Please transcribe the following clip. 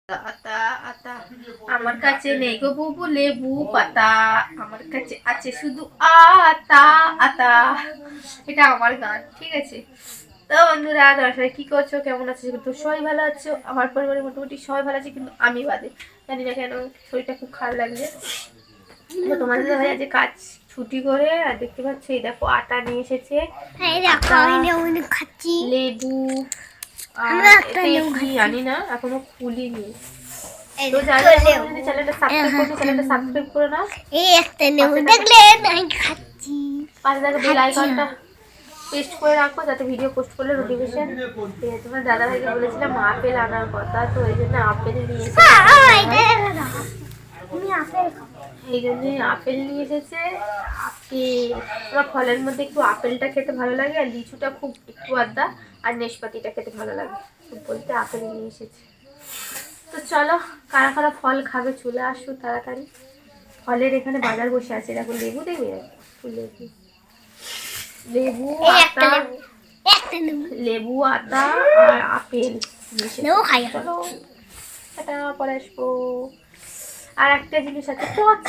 আতা আতা আমার কাছে নেই গো বুবু লেবু পাতা, আমার কাছে আছে শুধু আতা আতা। এটা আমার গান, ঠিক আছে? তো বন্ধুরা, দর্শক কি করছো, কেমন আছো? কিন্তু সবাই ভালো আছো, আমার পরিবারের মোটামুটি সবাই ভালো আছে, কিন্তু আমি বাদে। জানি না কেন শরীরটা খুব খারাপ লাগছে। তো তোমাদের ভাই আজ কাজ ছুটি করে, আর দেখতে পাচ্ছ এই দেখো আটা নিয়ে এসেছে, লেবু, জানি না এখনো খুলিনি। তো যারা চ্যানেলটা সাবস্ক্রাইব করে নাও। এই একটা নেবু দেখলে আমি খাচ্ছি, পাশে দেখো বেল আইকনটা পেস্ট করে রাখো, যাতে ভিডিও পোস্ট করলে নোটিফিকেশন। তোমার দাদা ভাইকে বলেছিলাম আপেল আনার কথা, তো এই জন্য আপেল নিয়ে এসেছে, এই জন্য আপেল নিয়ে এসেছে। আপেল আমার ফলের মধ্যে একটু আপেলটা খেতে ভালো লাগে, আর লিচুটা খুব একটু আদা, আর নেশপাতিটা খেতে ভালো লাগে, বলতে আপেল নিয়ে এসেছে। তো চলো, কারা কারা ফল খাবে চলে আসো তাড়াতাড়ি। ফলের এখানে বাজার বসে আছে, দেখো লেবু দেবে, লেবু লেবু আটা, লেবু আটা আর আপেল চলো এটা পরে আসবো। আর একটা জিনিস আছে, টর্চ।